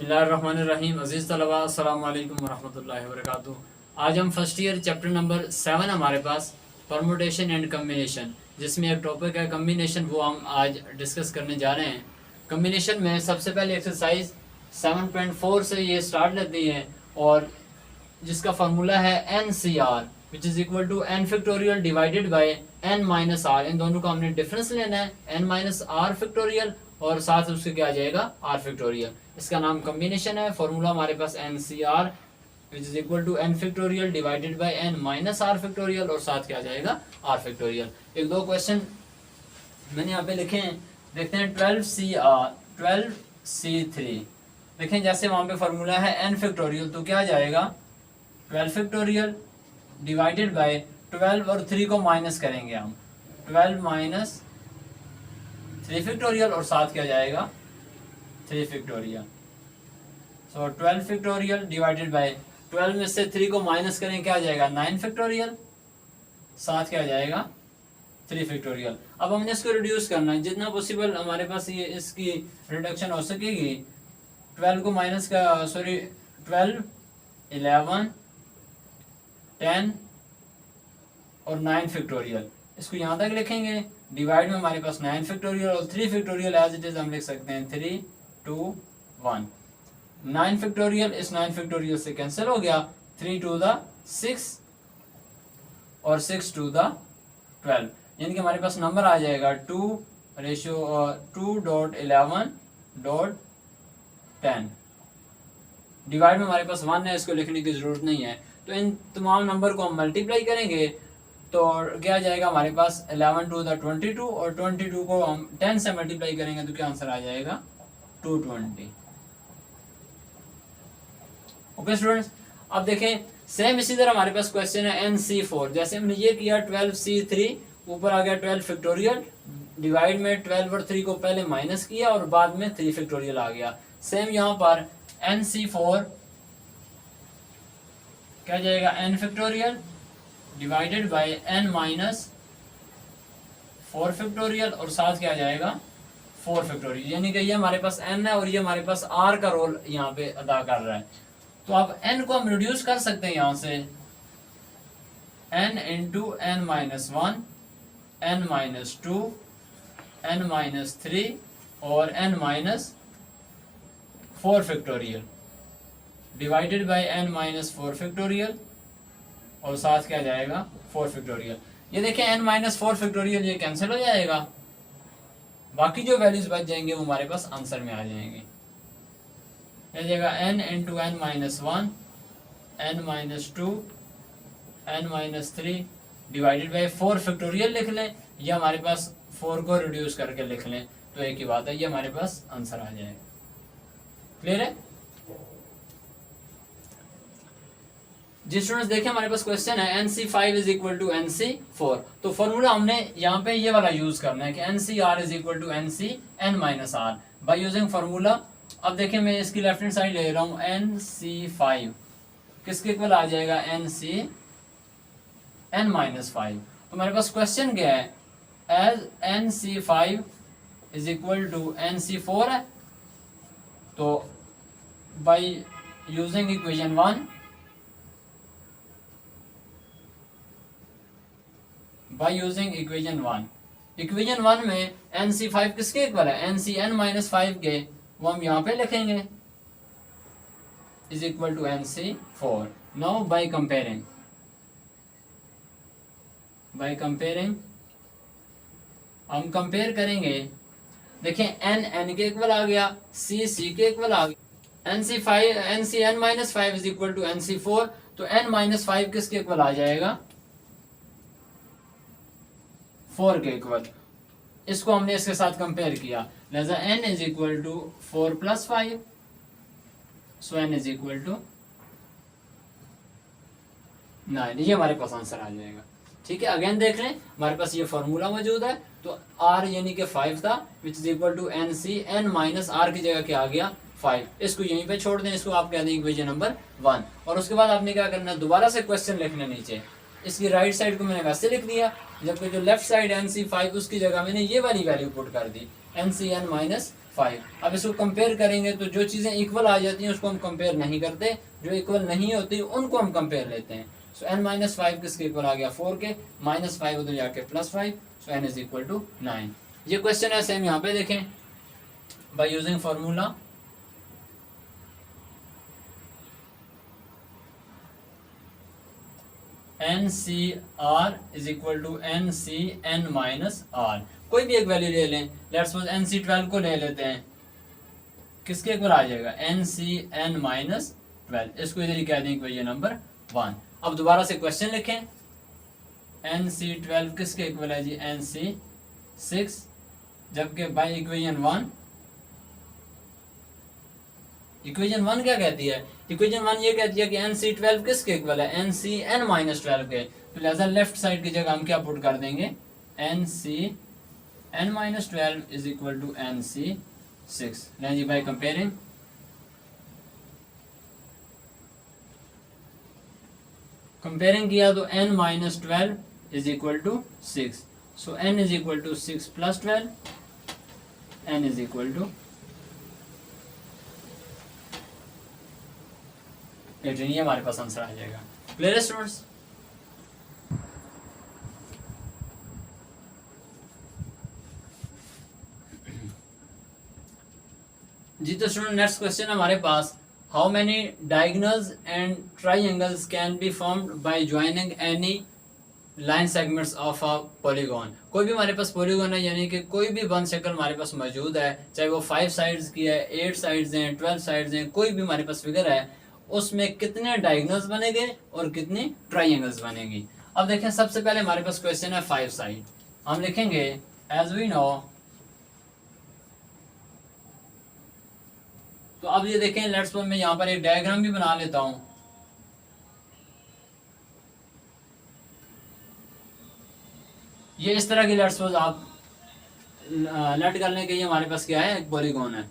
बिस्मिल्लाहिर्रहमानिर्रहीम। अज़ीज़ तलबा, अस्सलाम वालेकुम वरहमतुल्लाहि वबरकातुहू। आज हम फर्स्ट ईयर चैप्टर नंबर 7 हमारे पास परमुटेशन एंड कम्बिनेशन, जिसमें एक टॉपिक है कम्बिनेशन, वो हम आज डिस्कस करने जा रहे हैं। कम्बिनेशन में सबसे पहले एक्सरसाइज 7.4 से ये स्टार्ट लेती है और जिसका फार्मूला है n C r which is equal to n factorial divided by n minus r. इन दोनों का हमने डिफरेंस लेना है, एन माइनस आर फैक्टोरियल और साथ उसके क्या आ जाएगा, आर फैक्टोरियल। इसका नाम कम्बिनेशन है। फॉर्मूला हमारे पास n C r which is equal to n factorial divided by n minus r factorial और साथ क्या आ जाएगा, आर फैक्टोरियल। एक दो क्वेश्चन मैंने यहाँ पे लिखे हैं, देखते हैं। 12C3 देखें, जैसे वहां पे फॉर्मूला है एन फैक्टोरियल, तो क्या आ जाएगा 12 फैक्टोरियल डिवाइडेड बाय 12 और 3 को माइनस करेंगे हम, 12 माइनस 3 फैक्टोरियल और साथ क्या जाएगा 3 फैक्टोरियल। सो 12 फैक्टोरियल डिवाइडेड बाय 12 में से 3 को माइनस करें, क्या आ जाएगा 9 फैक्टोरियल, साथ क्या आ जाएगा 3 फैक्टोरियल। अब हमने इसको रिड्यूस करना है, जितना पॉसिबल हमारे पास ये इसकी रिडक्शन हो सकेगी। 12 को माइनस का 12, 11, 10 और 9 फैक्टोरियल, इसको यहाँ तक लिखेंगे। डिवाइड में हमारे पास 9 फैक्टोरियल और 3 फैक्टोरियल एज इट इज हम लिख सकते हैं 3, 2, 1। 9 फैक्टोरियल इस 9 फैक्टोरियल से कैंसिल हो गया, 3 to the 6 और 6 to the 12, यानी कि हमारे पास नंबर आ जाएगा 2:11.10। डिवाइड में हमारे पास 1 है, इसको लिखने की जरूरत नहीं है। तो इन तमाम नंबर को हम मल्टीप्लाई करेंगे तो क्या आ जाएगा हमारे पास 11 to the 22 और 22 को हम 10 से मल्टीप्लाई करेंगे तो क्या आंसर आ जाएगा 220। ओके स्टूडेंट्स, अब देखें सेम इसी तरह हमारे पास क्वेश्चन है NC4। जैसे हमने ये किया 12C3, ऊपर आ गया 12 फैक्टोरियल, डिवाइड में 12 और 3 को पहले माइनस किया और बाद में 3 फैक्टोरियल आ गया। सेम यहाँ पर NC4 क्या जाएगा n factorial divided bye n minus 4 factorial और साथ क्या जाएगा 4 फैक्टोरियल, यानी कि ये हमारे पास n है और ये हमारे पास r का रोल यहाँ पे अदा कर रहा है। तो अब n को हम रिड्यूस कर सकते हैं यहाँ से, n into n minus 1, n minus 2, n minus 3 और n minus 4 factorial divided bye n minus 4 factorial और साथ क्या जाएगा 4 फैक्टोरियल। ये देखें n माइनस 4 फैक्टोरियल ये कैंसिल हो जाएगा, बाकी जो वैल्यूज बच जाएंगे वो हमारे पास आंसर में आ जाएंगे। क्या जाएगा n into n minus 1, n minus 2, n minus 3 divided by 4 factorial लिख लें, या हमारे पास 4 को रिड्यूस करके लिख लें, तो एक ही बात है, ये हमारे पास आंसर आ जाएगा। क्लियर है जी स्टूडेंट्स? देखिए हमारे पास क्वेश्चन है NC5 is equal to NC4। तो फॉर्मूला हमने यहाँ पे ये वाला यूज करना है कि NCR is equal to NCN minus R by using formula. अब देखिए मैं इसकी लेफ्ट हैंड साइड ले रहा हूँ, NC5 किसके इक्वल आ जाएगा NCN माइनस 5। तो हमारे पास क्वेश्चन क्या है, as NC5 is equal to NC4 है, तो by using equation 1 by using equation 1, equation 1 में NC5 किसके इक्वल है, NCN माइनस 5 के, वो हम यहाँ पे लिखेंगे is equal to NC4। Now by comparing हम कंपेयर करेंगे। देखें n के इक्वल आ गया, C के इक्वल आ गया, NCN minus 5 is equal to NC4, तो n माइनस 5 किसके इक्वल आ जाएगा 4 के इक्वल। इसको हमने इसके साथ कंपेयर किया, लिहाजा n is equal to 4 plus 5, so n is equal to 9। ये हमारे पास आंसर आ जाएगा। ठीक है, अगेन देख लें, हमारे पास ये फॉर्मूला मौजूद है, तो r यानी कि 5 था which is equal to NCN minus r की जगह क्या आ गया 5। इसको यहीं पे छोड़ दें, इसको आप कह दें इक्वेशन नंबर 1। और उसके बाद आपने क्या करना है, दोबारा से क्वेश्चन लिखना नीचे, इसकी राइट साइड को मैंने वैसे लिख दिया, जबकि जो लेफ्ट साइड NC5 उसकी जगह मैंने ये वाली वैल्यू पुट कर दी, एन सी एन माइनस 5। अब इसको कंपेयर करेंगे तो जो चीज़ें इक्वल आ जाती हैं उसको हम कंपेयर नहीं करते, जो इक्वल नहीं होती उनको हम कंपेयर लेते हैं। सो एन माइनस 5 किसके इक्वल आ गया 4 के, -5 उधर जाके +5, so n is equal to 9। ये क्वेश्चन है सेम यहाँ पे देखें, by using formula n C r is equal to n C n minus r. कोई भी एक वैल्यू ले लें, लेट्स सपोज एन सी 12 को ले लेते हैं, किसके इक्वल आ जाएगा एन सी एन माइनस 12। इसको इधर ही कह दें इक्वेशन नंबर 1। अब दोबारा से क्वेश्चन लिखें, एन सी 12 किसके इक्वल है जी एन सी 6, जबकि बाय इक्वेशन 1, इक्वेशन 1 क्या कहती है, इक्वेशन 1 ये कहती है कि एन सी 12 किसके इक्वल है एन सी एन माइनस 12 के। तो लिहाजा लेफ्ट साइड की जगह हम क्या पुट कर देंगे n C n minus 12 is equal to n C 6। लें जी बाय कंपेयरिंग, कंपेयरिंग किया तो n minus 12 is equal to 6। So n is equal to 6 plus 12, n is equal to 18। ये हमारे पास आंसर आ जाएगा। Clear students? जी तो स्टूडेंट नेक्स्ट क्वेश्चन हमारे पास, how many diagonals and triangles can be formed by joining any line segments of a polygon. कोई भी हमारे पास polygon है, यानी कि कोई भी वन शक्ल हमारे पास मौजूद है, चाहे वो 5 साइड्स की है, 8 साइड्स हैं, 12 साइड्स हैं, कोई भी हमारे पास फिगर है, उसमें कितने डायगोनल्स बनेंगे और कितनी ट्राइंगल्स बनेंगी। अब देखें, सबसे पहले हमारे पास क्वेश्चन है 5 साइड। हम लिखेंगे एज वी नो, तो अब ये देखें, लेट्स सपोज मैं यहाँ पर एक डायग्राम भी बना लेता हूँ। ये इस तरह की लेट्स सपोज आप लेट करने के लिए हमारे पास क्या है, एक पॉलीगॉन है।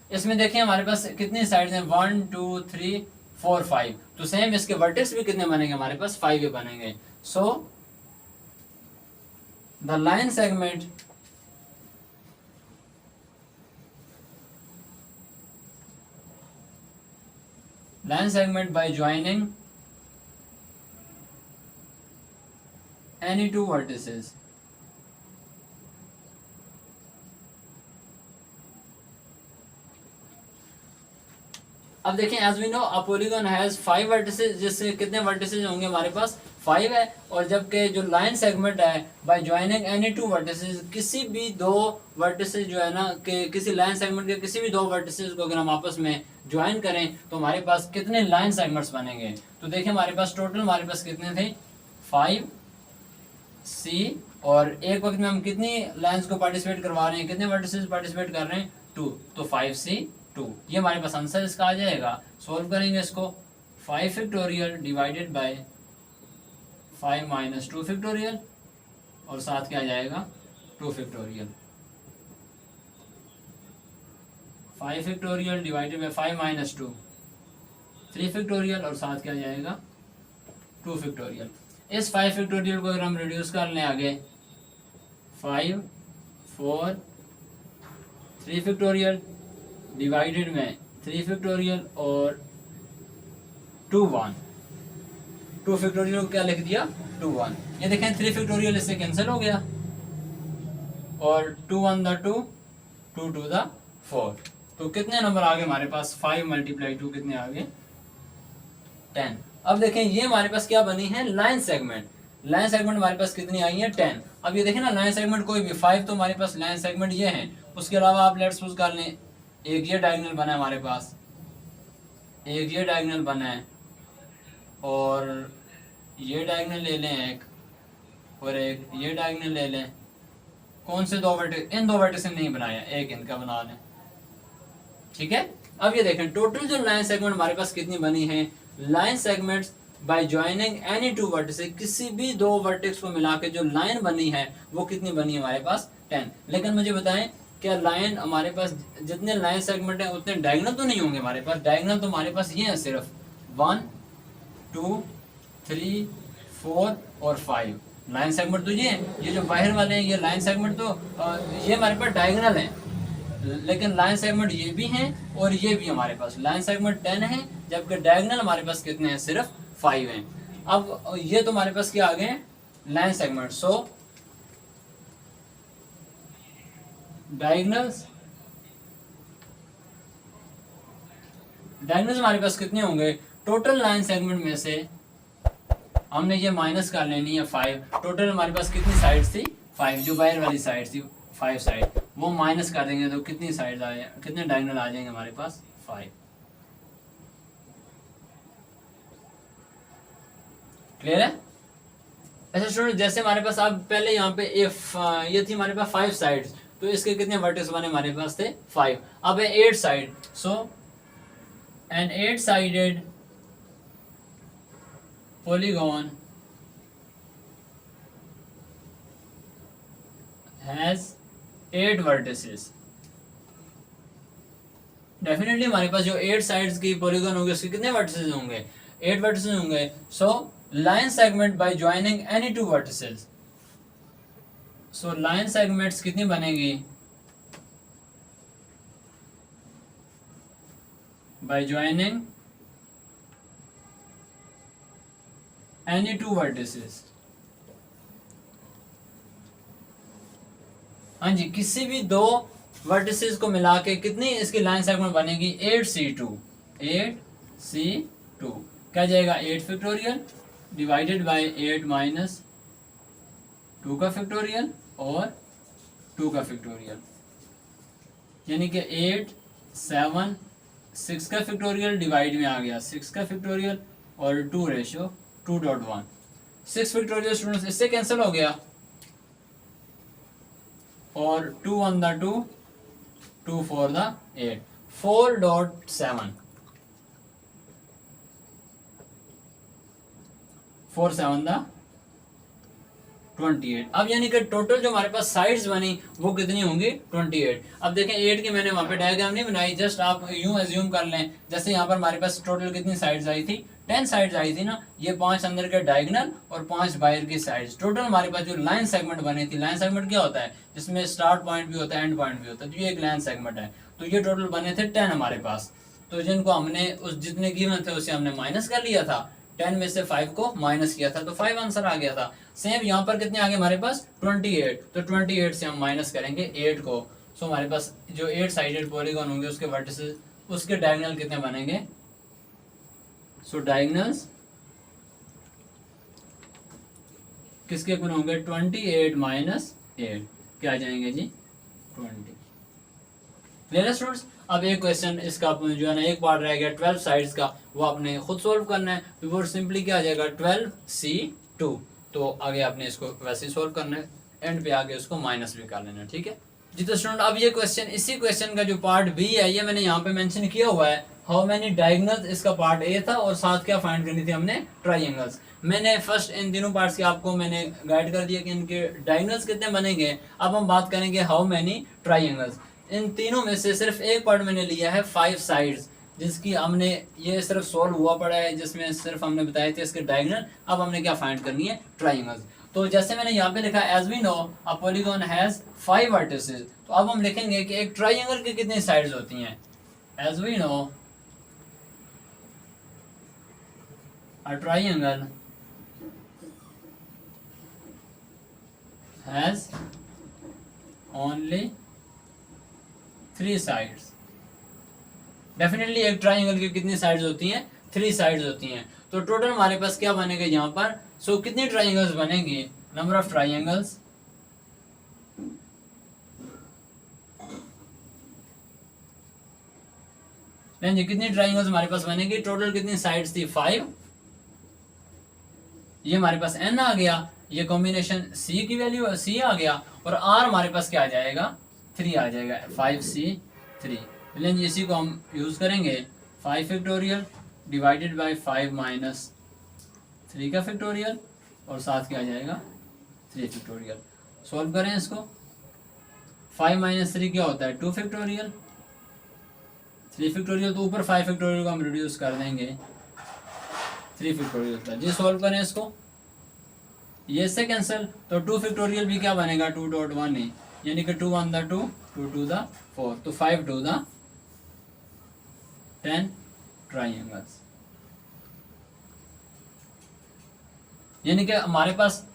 इसमें देखें हमारे पास कितनी साइड्स हैं 1 2 3 4 5। तो सेम इसके वर्टेक्स भी कितने बनेंगे हमारे पास 5 ही बनेंगे। So the line segment by joining any two vertices अब देखें, as we know a polygon has 5 vertices, जिससे कितने वर्टिसेस होंगे हमारे पास 5 है। और जबकि जो लाइन सेगमेंट है bye joining any two vertices, किसी भी दो वर्टिसेस जो है ना, कि किसी लाइन सेगमेंट के किसी भी दो वर्टिसेस को अगर हम आपस में ज्वाइन करें तो हमारे पास कितने लाइन सेगमेंट्स बनेंगे। तो देखिए हमारे पास टोटल हमारे पास कितने थे 5 सी, और एक वक्त में हम कितनी लाइंस को पार्टिसिपेट करवा रहे हैं, कितने वर्टिसेस पार्टिसिपेट कर रहे हैं 2, तो 5 सी 2। ये हमारे पास आंसर इसका आ जाएगा। सॉल्व करेंगे इसको, 5 factorial divided bye 5 minus 2 factorial, और साथ क्या आ जाएगा 2 factorial. 5 factorial divided bye 5 minus 2 3 factorial, और साथ क्या आ जाएगा 2 फैक्टोरियल। इस 5 फैक्टोरियल को अगर हम रिड्यूस कर लें आगे, 5 4 3 फैक्टोरियल डिवाइडेड में 3 फैक्टोरियल और 2 फैक्टोरियल को क्या लिख दिया 2 1। ये देखें 3 फैक्टोरियल इससे कैंसिल हो गया, और 2 1 द 2 2 2 द 4। तो कितने नंबर आ गए हमारे पास 5 × 2 कितने आ गए 10। अब देखें ये हमारे पास क्या बनी है लाइन सेगमेंट। लाइन सेगमेंट हमारे पास कितनी आई है 10। अब ये देखें ना, लाइन सेगमेंट कोई भी 5 तो हमारे पास लाइन सेगमेंट ये हैं। उसके अलावा आप लेट्स सपोज कर लें, एक ये डायगोनल बना है हमारे पास, एक ये डायगोनल बना है, और ये डायगोनल ले लें एक, और एक ये डायगोनल ले लें। कौन से 2 वर्टेक्स, इन 2 वर्टेक्स नहीं बनाया, एक इनका बना लें, ठीक है। अब ये देखें टोटल जो लाइन सेगमेंट हमारे पास कितनी बनी है, line segments bye joining any two vertices, किसी भी 2 वर्टेक्स को मिला के जो लाइन बनी है वो कितनी बनी है हमारे पास 10। लेकिन मुझे बताएं क्या लाइन हमारे पास जितने लाइन सेगमेंट हैं उतने डायगोनल तो नहीं होंगे हमारे पास। डायगोनल तो हमारे पास ये है सिर्फ 1 2 3 4 और 5। लाइन सेगमेंट तो ये जो बाहर वाले हैं ये लाइन सेगमेंट तो ये हमारे पास डायगोनल है, लेकिन लाइन सेगमेंट ये भी हैं और ये भी हमारे पास। लाइन सेगमेंट 10 है जबकि डायगोनल हमारे पास कितने हैं, सिर्फ 5 हैं। अब ये तो हमारे पास क्या आ गए, लाइन सेगमेंट। सो डायगोनल्स हमारे पास कितने होंगे, टोटल लाइन सेगमेंट में से हमने ये माइनस कर लेनी है 5। टोटल हमारे पास कितनी साइड थी, 5, जो बाहर वाली साइड थी 5 साइड, वो माइनस कर देंगे तो कितनी साइड आ जाए, कितने डायगोनल आ जाएंगे हमारे पास, 5। क्लियर है? अच्छा स्टूडेंट, जैसे हमारे पास अब पहले यहाँ पे ये थी हमारे पास 5 साइड्स, तो इसके कितने वर्टेक्स बने हमारे पास थे 5। अब है 8 side, so an 8 sided polygon has 8 vertices। Definitely हमारे पास जो 8 साइड्स की पॉलीगॉन होंगे उसके कितने वर्टिसेस होंगे, 8 वर्टिसेस होंगे। So line segment bye joining any 2 vertices, so line segments कितनी बनेगी, बाय जॉइनिंग एनी 2 वर्टिसेस। हाँ जी, किसी भी 2 वर्टिसेस को मिला के कितनी इसकी लाइन सेगमेंट बनेगी, 8c2। 8c2 क्या जाएगा, 8 फैक्टोरियल डिवाइडेड बाय 8 माइनस 2 का फैक्टोरियल और 2 का फैक्टोरियल, यानी कि 8 7 6 का फैक्टोरियल डिवाइड में आ गया 6 का फैक्टोरियल और 2 रेशियो 2.1। 6 फैक्टोरियल स्टूडेंट्स इससे कैंसिल हो गया और 2 1 द 2 2 4 द 8 4.7 4 7 द 28। अब यानी कि टोटल जो हमारे पास साइड्स बनी वो कितनी होंगी, 28। अब देखें 8 की मैंने वहां पे डायग्राम नहीं बनाई, जस्ट आप यूं एज्यूम कर लें जैसे यहाँ पर हमारे पास टोटल कितनी साइड्स आई थी, 10 साइड्स आई थी ना, ये 5 अंदर के डायगोनल और 5 बाहर की साइड्स। टोटल हमारे पास जो लाइन सेगमेंट बनी थी, लाइन सेगमेंट क्या होता है, जिसमें स्टार्ट पॉइंट भी होता है एंड पॉइंट भी होता है, तो ये एक लाइन सेगमेंट है। तो ये टोटल बने थे 10 हमारे पास, तो जिनको हमने उस जितने गिवन थे उसे हमने माइनस कर लिया था, 10 में से 5 को माइनस किया था तो 5 आंसर आ गया था। सेम यहाँ पर कितने आ गए हमारे पास, 28। तो 28 से हम माइनस करेंगे 8 को, सो हमारे पास जो 8 साइडेड पॉलीगॉन होंगे उसके वर्टिसेस, उसके डायगोनल कितने बनेंगे, सो डायगोनल्स किसके गुण होंगे, 28 माइनस 8 क्या आ जाएंगे जी, 20। क्लियर है स्टूडेंट्स? अब एक क्वेश्चन इसका जो है ना एक पार्ट रह गया 12 साइड्स का, वो आपने खुद सोल्व करना है। तो सिंपली क्या आ जाएगा 12c2, तो आगे आपने इसको वैसे ही सोल्व करना है, एंड पे आगे उसको माइनस भी कर लेना है, ठीक है जी। तो स्टूडेंट अब ये क्वेश्चन, इसी क्वेश्चन का जो पार्ट बी है ये मैंने यहाँ पे मेंशन किया हुआ है, हाउ मेनी डायगोनल्स, इसका पार्ट ए था और साथ क्या फाइंड करनी थी हमने, ट्राइंगल्स। मैंने फर्स्ट इन तीनों पार्ट्स की आपको मैंने गाइड कर दिया कि इनके डायगोनल्स कितने बनेंगे। अब हम बात करेंगे हाउ मेनी ट्राइंगल्स। इन तीनों में से सिर्फ एक पार्ट मैंने लिया है 5 साइड्स, जिसकी हमने ये सिर्फ सोल्व हुआ पड़ा है, जिसमें सिर्फ हमने बताए थे इसके डायगोनल। अब हमने क्या फाइंड करनी है, ट्राइंगल्स। तो जैसे मैंने यहाँ पे लिखा as we know a polygon has 5 vertices, तो अब हम लिखेंगे कि एक ट्राइंगल की कितनी साइड्स होती हैं। As we know a triangle has only 3 sides. Definitely एक ट्राइंगल की कितनी साइड्स होती हैं, 3 साइड्स होती हैं। तो टोटल हमारे पास क्या बनेगा यहाँ पर, सो कितनी ट्राइंगल्स बनेंगे, नंबर ऑफ ट्राइंगल्स जी, कितनी ट्राइंगल्स हमारे पास बनेगी, टोटल कितनी साइड्स थी 5, ये हमारे पास n आ गया, ये कॉम्बिनेशन c की वैल्यू c आ गया, और r हमारे पास क्या आ जाएगा, 3 आ जाएगा, 5c3। लेकिन इसी को हम यूज करेंगे 5 फैक्टोरियल डिवाइडेड बाय 5 माइनस 3 का फैक्टोरियल और साथ क्या आ जाएगा 3 फैक्टोरियल। सॉल्व करें इसको, 5 माइनस 3 क्या होता है 2 फैक्टोरियल, 3 फैक्टोरियल, तो ऊपर 5 फैक्टोरियल को हम रिड्यूस कर देंगे 3 फैक्टोरियल का जी। सॉल्व करें इसको, ये से कैंसिल, तो 2 फैक्टोरियल भी क्या बनेगा 2.1 ही, यानी कि 2 1 द 2, 2 2 द 4, तो 5 2 द 10 ट्राइंगल्स। यानी कि हमारे पास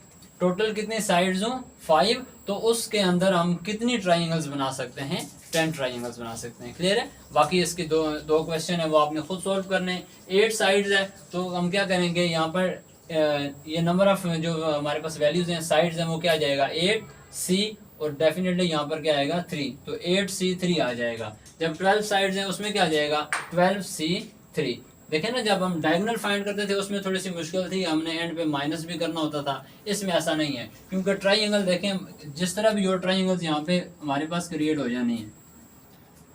टोटल कितने साइड्स हो 5, तो उसके अंदर हम कितनी ट्राइंगल्स बना सकते हैं 10 ट्राइंगल्स बना सकते हैं। क्लियर है। बाकी इसके दो क्वेश्चन है वो आपने खुद सॉल्व करने। 8 साइड्स है तो हम क्या करेंगे यहाँ पर ये नंबर ऑफ जो हमारे पास वैल्यूज हैं साइड्स हैं वो क्या आ जाएगा 8C, और डेफिनेटली यहाँ पर क्या आएगा 3, तो 8C3 आ जाएगा। जब 12 साइड्स हैं उसमें क्या आ जाएगा 12C3। देखें ना, जब हम डायगोनल फाइंड करते थे उसमें थोड़ी सी मुश्किल थी, हमने एंड पे माइनस भी करना होता था। इसमें ऐसा नहीं है, क्योंकि ट्राइंगल देखें जिस तरह भी और ट्राइंगल्स यहाँ पे हमारे पास क्रिएट हो जानी है।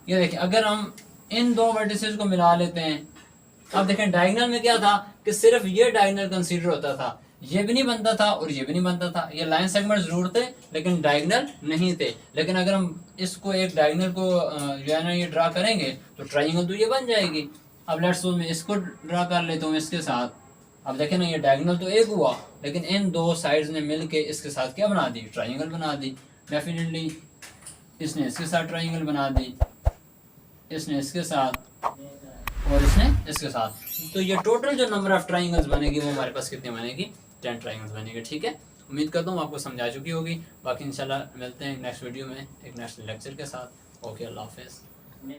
ये देखें अगर हम इन दो वर्टिसेस को मिला लेते हैं, अब देखें डायगोनल में क्या था कि सिर्फ ये डायगोनल कंसीडर होता था, ये भी नहीं बनता था और ये भी नहीं बनता था। ये लाइन सेगमेंट जरूर थे लेकिन डायगोनल नहीं थे। लेकिन अगर हम इसको एक डायगोनल को जो है ना ये ड्रा करेंगे तो ट्राइंगल तो ये बन जाएगी। अब लेट्स सपोज मैं इसको ड्रा कर लेता हूँ इसके साथ। अब देखें ना ये डायगोनल तो एक हुआ, लेकिन इन दो साइड्स ने मिलके इसके साथ क्या बना दी ट्राइंगल बना दी। डेफिनेटली इसने इसके साथ ट्राइंगल बना दी, इसने इसके साथ और इसने इसके साथ। तो ये टोटल जो नंबर ऑफ ट्राइंगल्स बनेगी वो हमारे पास कितनी बनेगी 10 ट्राइंगल्स बनेगी। ठीक है, उम्मीद करता हूँ आपको समझा चुकी होगी। बाकी इंशाल्लाह मिलते हैं नेक्स्ट वीडियो में एक नेक्स्ट लेक्चर के साथ। ओके, अल्लाह हाफिज़।